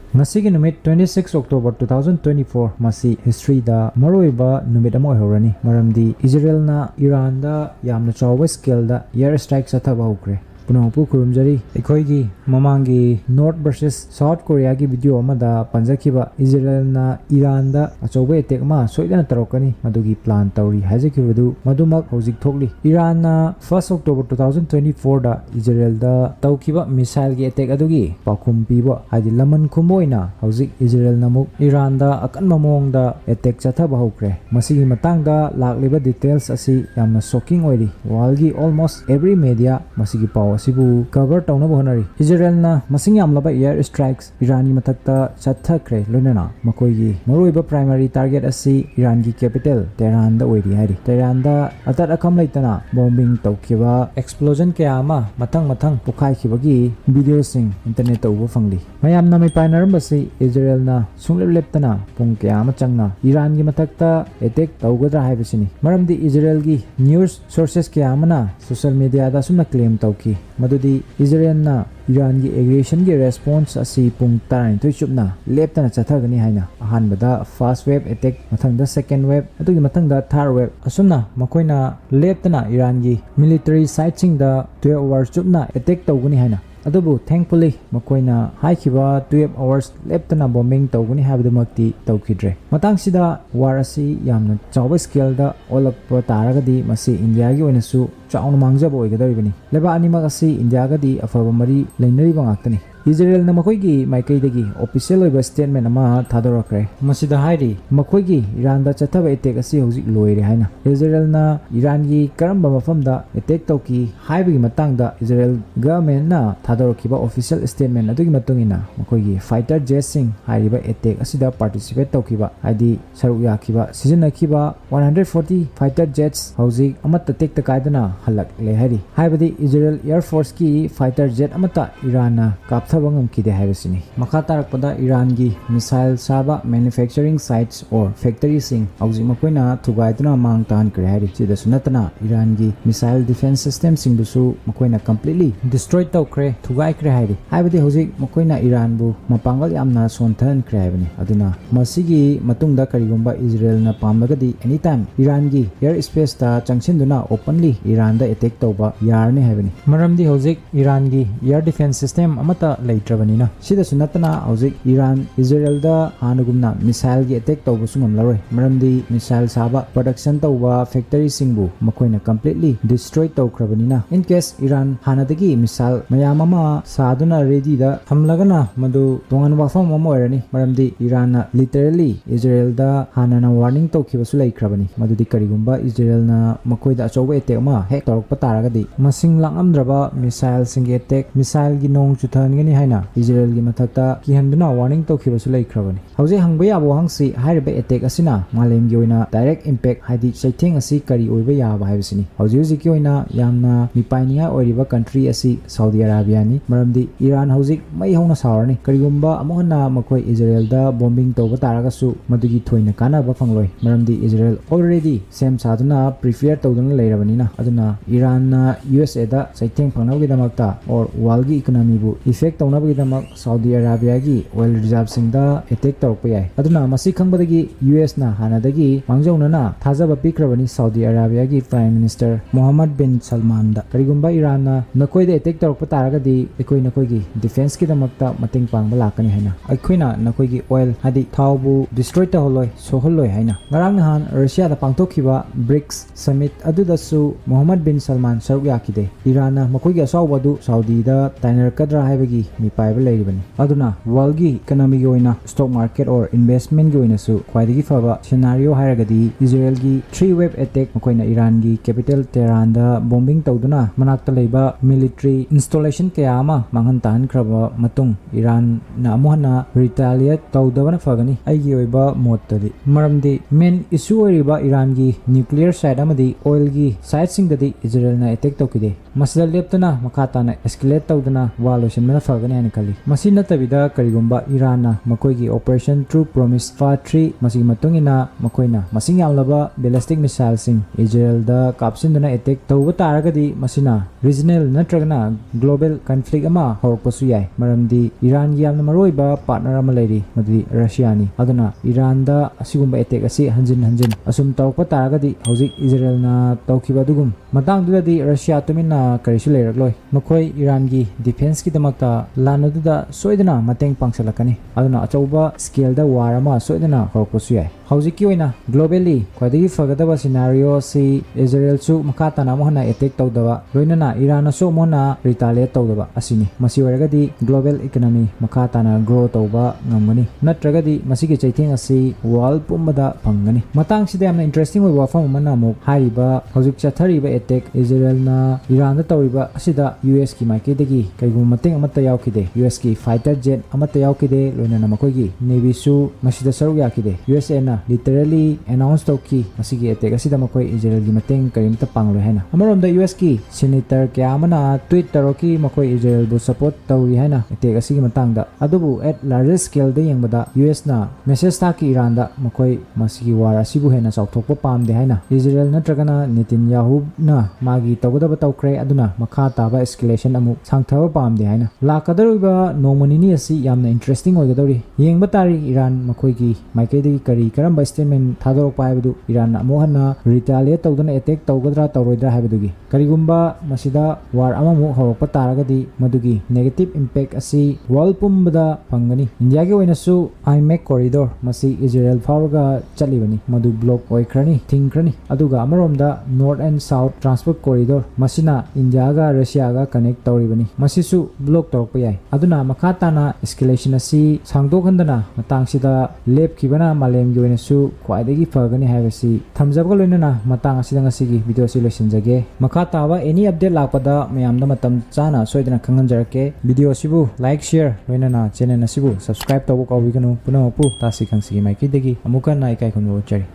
Ngasigi numit 26 October 2024 masi history da maroiba numit amo horani maramdi Israel na Iran da yamna chawa scale da air strike sathaba Houkhre punopu kurumjari ekhoigi mamangi North versus South Korea gi video amada panjakiba Israel na Iran da achobe attack ma soidana tarokani madugi plan tawri hajakibadu madumak hojik thokli Iran na 1st October 2024 da Israel da tawkiba missile gi attack adugi pakhum piba hadi laman khumoina hojik Israel namuk Iran da akan mamong da attack chathaba Houkhre masigi matang da lakliba details asi yamna shocking oiri walgi almost every media masigi paw asibu cover tawna bonari Israel na masing yamlaba air strikes Irani mathakta chathakre loinana makoigi maroiba primary target asi Iran gi capital Tehran da oiri hari Tehran da atat akam laitana bombing tawkiba explosion kya ama mathang pukhai khibagi video sing internet ubo fangli mayam na mai pioneer basi Israel na sunglep-leptana pung kya ama changna Iran gi mathakta attack tawgadra haibasini maramdi Israel gi news sources kya amana social media da sumna claim tawki madudi Israel na Iran gi aggression gi response asi pung tarin thoi chupna leptana chathagani haina ahanbada first wave attack mathangda second wave adugi mathangda third wave asumna makoina leptana Iran gi military site sing da 12 hours chupna attack tawgani haina adubu thankfully makoina haikiba 12 hours leptana bombing tawgani habidamakti tawkidre matang sida war asi yamna chawa scale da olakpa taragadi masi India gi oinasu chauna mangjaba oigadaribani leba animak asi India gadi afaba mari lainariba ngaktani Israel na makoigi maikaidagi official oiba statement ama thadorokre masida hairi makoigi Iran da chathaba attack asi hojik loire haina Israel na Iran gi karamba mafamda attack tawki haibagi matangda Israel government na thadorokiba official statement adugi matungina makoigi fighter jet sing hairiba attack asida participate tawkiba adi saru yakiba sizinnakiba 140 fighter jets hojik amatta tekta kaidana halak le hari haibadi Israel air force ki fighter jet amata Iran na thabangam kide haibasini makha tarakpada Iran gi missile saba manufacturing sites or factories sing auji makoina thugaiduna mang tan kre hari chida sunatana Iran gi missile defense system sing busu makoina completely destroy tawkre thugai kre hari haibadi hojik makoina Iran bu mapangal yamna sonthan kre haibani aduna masigi matungda karigumba Israel na pamlagadi anytime Iran gi air space ta changchinduna openly Iran da attack tawba yarne haibani maramdi hojik Iran gi air defense system amata leitrabanina sida sunatana hojik Iran Israel da hanugumna missile gi attack tawbu sungam laroi maramdi missile saba production tawba factory singbu makoina completely destroy tawkrabanina in case Iran hanadagi missile mayamama saduna ready da hamlagana madu tongan wafam ama oirani maramdi Iran na literally Israel da hanana warning tawkibasu leikrabani madudi karigumba Israel na makoida achoba attack ma hek torokpa taragadi masing langamdraba missile singi attack missile gi nong chuthan haina Israel gi mathakta kihanduna warning tawkibasu leikrabani hauze hangba yabo hangsi hairiba attack asina malem gi oina direct impact haidi chaitheng asi kari oiba yaba haibasini hauze gi oina yamna mipaininga oiriba country asi Saudi Arabia ni maramdi Iran hauzik mai hona sawarni karigumba amohna makoi Israel da bombing tawba taragasu madugi thoina kana ba fangloi maramdi Israel already sem saduna prepare tawduna leirabanina aduna Iran na USA da chaitheng phangnawgi damakta or world gi economy bu effect tawnabagidamak Saudi Arabia gi oil reserve singda attack tawrokpa yai aduna masi khangbadagi US na hanadagi mangjawnana thajaba pikrabani Saudi Arabia gi Prime Minister Mohammed bin Salman da karigumba Iran na nakoida attack tawrokpa taragadi ekoi nakoigi defense ki damakta mating pangba lakani haina aikoina nakoigi oil hadi thawbu destroy ta holoi soholloi haina ngarang nahan Russia da pangtokhiba BRICS summit adudasu Mohammed bin Salman saruk yakide Iran na makoigi asawbadu Saudi da tainer kadra haibagi mipaiba leiribani aduna world gi economy gi oina stock market or investment gi oina su khwaidagi faba scenario hairagadi Israel gi 3 wave attack makoina Iran gi capital Tehran da bombing tawduna manakta leiba military installation kaya ama manghan tan khraba matung Iran na amuhana retaliate tawdabana fagani aigi oiba mottadi maramdi main issue oiriba Iran gi nuclear site amadi oil gi site sing dadi Israel na attack tawkide masdal leptana makata na escalate tawduna walotion mena ꯐꯒꯅꯤ ꯍꯥꯏꯅ ꯈꯜꯂꯤ ꯃꯁꯤ ꯅꯠꯇꯕꯤꯗ ꯀꯔꯤꯒꯨꯝꯕ ꯏꯔꯥꯟꯅ ꯃꯈꯣꯏꯒꯤ operation true promise ꯐꯥ 3 ꯃꯁꯤꯒꯤ ꯃꯇꯨꯡ ꯏꯟꯅ ꯃꯈꯣꯏꯅ ꯃꯁꯤꯡ ꯌꯥꯝꯂꯕ ꯕꯦꯂꯤꯁꯇꯤꯛ ꯃꯤꯁꯥꯏꯜꯁꯤꯡ ꯏꯖꯔꯦꯜꯗ ꯀꯥꯞꯁꯤꯟꯗꯨꯅ ꯑꯦꯇꯦꯛ ꯇꯧꯕ ꯇꯥꯔꯒꯗꯤ ꯃꯁꯤꯅ ꯔꯤꯖꯅꯦꯜ ꯅꯠꯇ꯭ꯔꯒꯅ ꯒ꯭ꯂꯣꯕꯦꯜ ꯀꯟꯐ꯭ꯂꯤꯛ ꯑꯃ ꯍꯧꯔꯛꯄꯁꯨ ꯌꯥꯏ ꯃꯔꯝꯗꯤ ꯏꯔꯥꯟꯒꯤ ꯌꯥꯝꯅ ꯃꯔꯨꯑꯣꯏꯕ ꯄꯥꯔꯠꯅꯔ ꯑꯃ ꯂꯩꯔꯤ ꯃꯗꯨꯗꯤ ꯔꯁꯤꯌꯥꯅꯤ ꯑꯗꯨꯅ ꯏꯔꯥꯟꯗ ꯑꯁꯤꯒꯨꯝꯕ ꯑꯦꯇꯦꯛ ꯑꯁꯤ ꯍꯟꯖꯤꯟ ꯍꯟꯖꯤꯟ ꯑꯁꯨꯝ ꯇꯧꯔꯛꯄ ꯇꯥꯔꯒꯗꯤ ꯍꯧꯖꯤꯛ ꯏꯖꯔꯦꯜꯅ ꯇꯧꯈꯤꯕ ꯑꯗꯨꯒꯨꯝ ꯃꯇꯥꯡꯗꯨꯗꯗꯤ ꯔꯁꯤꯌꯥ ꯇꯨꯃꯤꯟꯅ ꯀꯔꯤꯁꯨ ꯂꯩꯔꯛꯂꯣꯏ ꯃꯈꯣꯏ ꯏꯔꯥꯟꯒꯤ ꯗꯤꯐꯦꯟꯁꯀꯤꯗꯃꯛꯇ ꯂꯥꯟ ꯑꯗꯨꯗ ꯁꯣꯏꯗꯅ ꯃꯇꯦꯡ ꯄꯥꯡꯁꯤꯜꯂꯛꯀꯅꯤ ꯑꯗꯨꯅ ꯑꯆꯧꯕ ꯁ꯭ꯀꯦꯜꯗ ꯋꯥꯔ ꯑꯃ ꯁꯣꯏꯗꯅ ꯍꯧꯔꯛꯄꯁꯨ ꯌꯥꯏ ꯍꯧꯖꯤꯛꯀꯤ ꯑꯣꯏꯅ ꯒ꯭ꯂꯣꯕꯦꯜꯂꯤ ꯈ꯭ꯋꯥꯏꯗꯒꯤ ꯐꯒꯗꯕ ꯁꯤꯅꯥꯔꯤꯑꯣ ꯑꯁꯤ ꯏꯖꯔꯦꯜꯁꯨ ꯃꯈꯥ ꯇꯥꯅ ꯑꯃꯨꯛ ꯍꯟꯅ ꯑꯦꯇꯦꯛ ꯇꯧꯗꯕ ꯂꯣꯏꯅꯅ ꯏꯔꯥꯟꯅꯁꯨ ꯑꯃꯨꯛ ꯍꯟꯅ ꯔꯤꯇꯥꯂꯤꯌꯦꯠ ꯇꯧꯗꯕ ꯑꯁꯤꯅꯤ ꯃꯁꯤ ꯑꯣꯏꯔꯒꯗꯤ ꯒ꯭ꯂꯣꯕꯦꯜ ꯏꯀꯣꯅꯣꯃꯤ ꯃꯈꯥ ꯇꯥꯅ ꯒ꯭ꯔꯣ ꯇꯧꯕ ꯉꯝꯒꯅꯤ ꯅꯠꯇ꯭ꯔꯒꯗꯤ ꯃꯁꯤꯒꯤ ꯆꯩꯊꯦꯡ ꯑꯁꯤ ꯋꯥꯔꯜ ꯄꯨꯝꯕꯗ ꯐꯪꯒꯅꯤ ꯃꯇꯥꯡꯁꯤꯗ ꯌꯥꯝꯅ ꯏꯟꯇꯔꯦꯁꯇꯤꯡ ꯑꯣꯏꯕ ꯋꯥꯐꯝ ꯑꯃꯅ ꯑꯃꯨꯛ ꯍꯥꯏꯔꯤꯕ ꯍꯧꯖꯤꯛ ꯆꯠꯊꯔꯤꯕ ꯑꯦꯇꯦꯛ ꯏꯖꯔꯦꯜꯅ ꯏꯔꯥꯟꯗ ꯇꯧꯔꯤꯕ ꯑꯁꯤꯗ ꯌꯨꯑꯦꯁꯀꯤ ꯃꯥꯏꯀꯩꯗꯒꯤ ꯀꯩꯒꯨꯝꯕ ꯃꯇꯦꯡ ꯑꯃꯠꯇ ꯌꯥꯎꯈꯤꯗꯦ ꯌꯨꯑꯦꯁꯀꯤ ꯐꯥꯏꯇꯔ ꯖꯦꯠ ꯑꯃꯠꯇ ꯌꯥꯎꯈꯤꯗꯦ ꯂꯣꯏꯅꯅ ꯃꯈꯣꯏꯒꯤ ꯅꯦꯚꯤꯁꯨ ꯃꯁꯤꯗ ꯁꯔꯨꯛ ꯌꯥꯈꯤꯗꯦ ꯌꯨꯑꯦꯁꯑꯦꯅ ꯂꯤꯇꯔꯦꯂꯤ ꯑꯦꯅꯥꯎꯟꯁ ꯇꯧꯈꯤ ꯃꯁꯤꯒꯤ ꯑꯦꯇꯦꯛ ꯑꯁꯤꯗ ꯃꯈꯣꯏ ꯏꯖꯔꯦꯜꯒꯤ ꯃꯇꯦꯡ ꯀꯔꯤꯃꯠꯇ ꯄꯥꯡꯂꯣꯏ ꯍꯥꯏꯅ ꯑꯃꯔꯣꯝꯗ ꯌꯨꯑꯦꯁꯀꯤ ꯁꯦꯅꯦꯇꯔ ꯀꯌꯥ ꯑꯃꯅ ꯇ꯭ꯋꯤꯠ ꯇꯧꯔꯛꯈꯤ ꯃꯈꯣꯏ ꯏꯖꯔꯦꯜꯕꯨ ꯁꯄꯣꯔꯠ ꯇꯧꯔꯤ ꯍꯥꯏꯅ ꯑꯦꯇꯦꯛ ꯑꯁꯤꯒꯤ ꯃꯇꯥꯡꯗ ꯑꯗꯨꯕꯨ ꯑꯦꯠ ꯂꯥꯔꯖꯦꯁ ꯁ꯭ꯀꯦꯜꯗ ꯌꯦꯡꯕꯗ ꯌꯨꯑꯦꯁꯅ ꯃꯦꯁꯦꯖ ꯊꯥꯈꯤ ꯏꯔꯥꯟꯗ ꯃꯈꯣꯏ ꯃꯁꯤꯒꯤ ꯋꯥꯔ ꯑꯁꯤꯕꯨ ꯍꯦꯟꯅ ꯆꯥꯎꯊꯣꯛꯄ ꯄꯥꯝꯗꯦ ꯍꯥꯏꯅ ꯏꯖꯔꯦꯜ ꯅꯠꯇ꯭ꯔꯒꯅ ꯅꯦꯇꯟꯌꯥꯍꯨꯅ ꯃꯥꯒꯤ ꯇꯧꯒꯗꯕ ꯇꯧꯈ꯭ꯔꯦ ꯑꯗꯨꯅ ꯃꯈꯥ ꯇꯥꯕ ꯑꯦꯁꯀꯦꯂꯦꯁꯟ ꯑꯃꯨꯛ ꯁꯥꯡꯊꯕ ꯄꯥꯝꯗꯦ ꯍꯥꯏꯅ ꯂꯥꯛꯀꯗꯧꯔꯤꯕ ꯅꯣꯡꯃ ꯅꯤꯅꯤ ꯑꯁꯤ ꯌꯥꯝꯅ ꯏꯟꯇꯔꯦꯁꯇꯤꯡ ꯑꯣꯏꯒꯗꯧꯔꯤ ꯌꯦꯡꯕ ꯇꯥꯔꯤ ꯏꯔꯥꯟ ꯃꯈꯣꯏꯒꯤ ꯃꯥꯏꯀꯩꯗꯒꯤ ꯀꯔꯝꯕ ꯁ꯭ꯇꯦꯠꯃꯦꯟ ꯊꯥꯗꯣꯔꯛꯄ ꯍꯥꯏꯕꯗꯨ ꯏꯔꯥꯟꯅ ꯑꯃꯨꯛ ꯍꯟꯅ ꯔꯤꯇꯥꯂꯤꯌꯦꯠ ꯇꯧꯗꯨꯅ ꯑꯦꯇꯦꯛ ꯇꯧꯒꯗ꯭ꯔꯥ ꯇꯧꯔꯣꯏꯗ꯭ꯔꯥ ꯍꯥꯏꯕꯗꯨꯒꯤ ꯀꯔꯤꯒꯨꯝꯕ ꯃꯁꯤꯗ ꯋꯥꯔ ꯑꯃꯃꯨꯛ ꯍꯧꯔꯛꯄ ꯇꯥꯔꯒꯗꯤ ꯃꯗꯨꯒꯤ ꯅꯦꯒꯦꯇꯤቭ ꯏꯝꯄꯦꯛ ꯑꯁꯤ ꯋꯥꯔꯜ ꯄꯨꯝꯕꯗ ꯐꯪꯒꯅꯤ ꯏꯟꯗꯤꯌꯥꯒꯤ ꯑꯣꯏꯅꯁꯨ ꯑꯥꯏꯃꯦꯛ ꯀꯣꯔꯤꯗꯣꯔ ꯃꯁꯤ ꯏꯖꯔꯦꯜ ꯐꯥꯎꯔꯒ ꯆꯠꯂꯤꯕꯅꯤ ꯃꯗꯨ ꯕ꯭ꯂꯣꯛ ꯑꯣꯏꯈ꯭ꯔꯅꯤ ꯊꯤꯡꯈ꯭ꯔꯅꯤ ꯑꯗꯨꯒ ꯑꯃꯔꯣꯝꯗ ꯅꯣꯔꯠ ꯑꯦꯟड ꯁꯥꯎꯠ ꯇ꯭ꯔꯥꯟꯁꯄꯣꯔꯠ ꯀꯣꯔꯤꯗꯣꯔ ꯃꯁꯤꯅ ꯏꯟꯗꯤꯌꯥꯒ ꯔꯁꯤꯌꯥꯒ ꯀꯅꯦꯛ ꯇꯧꯔꯤꯕꯅꯤ ꯃꯁꯤꯁꯨ ꯕ꯭ꯂꯣꯛ ꯇꯧꯔꯛꯄ ꯌꯥꯏ ꯑꯗꯨꯅ ꯃꯈꯥ ꯇꯥꯅ ꯑꯦꯁꯀꯦꯂꯦꯁꯟ ꯑꯁꯤ ꯁꯥꯡꯗꯣꯛꯍꯟꯗꯅ ꯃꯇꯥꯡꯁꯤꯗ ꯂꯦꯞꯈꯤꯕꯅ ꯃꯥꯂꯦꯝꯒꯤ ꯑꯣꯏꯅꯁꯨ ꯈ꯭ꯋꯥꯏꯗꯒꯤ ꯐꯒꯅꯤ ꯍꯥꯏꯕꯁꯤ ꯊꯝꯖꯕꯒ ꯂꯣꯏꯅꯅ ꯃꯇꯥꯡ ꯑꯁꯤꯗ ꯉꯁꯤꯒꯤ ꯚꯤꯗꯤꯑꯣ ꯑꯁꯤ ꯂꯣꯏꯁꯤꯟꯖꯒꯦ ꯃꯈꯥ ꯇꯥꯕ ꯑꯦꯅꯤ ꯑꯞꯗꯦꯠ ꯂꯥꯛꯄꯗ ꯃꯌꯥꯝꯗ ꯃꯇꯝ ꯆꯥꯅ ꯁꯣꯏꯗꯅ ꯈꯪꯍꯟꯖꯔꯛꯀꯦ ꯚꯤꯗꯤꯑꯣ ꯑꯁꯤꯕꯨ ꯂꯥꯏꯛ ꯁꯤꯌꯔ ꯂꯣꯏꯅꯅ ꯆꯦꯅꯦꯜ ꯑꯁꯤꯕꯨ ꯁꯕꯁꯀ꯭ꯔꯥꯏꯕ ꯇꯧꯕ ꯀꯥꯎꯕꯤꯒꯅꯨ ꯄꯨꯝꯅꯃꯛꯄꯨ ꯇꯥꯁꯤ ꯈꯪꯁꯤꯒꯤ ꯃꯥꯏꯀꯩꯗꯒꯤ ꯑꯃꯨꯛ ꯍꯟꯅ ꯏꯀꯥꯏ ꯈꯨꯝꯅꯕ ꯎꯠꯆꯔꯤ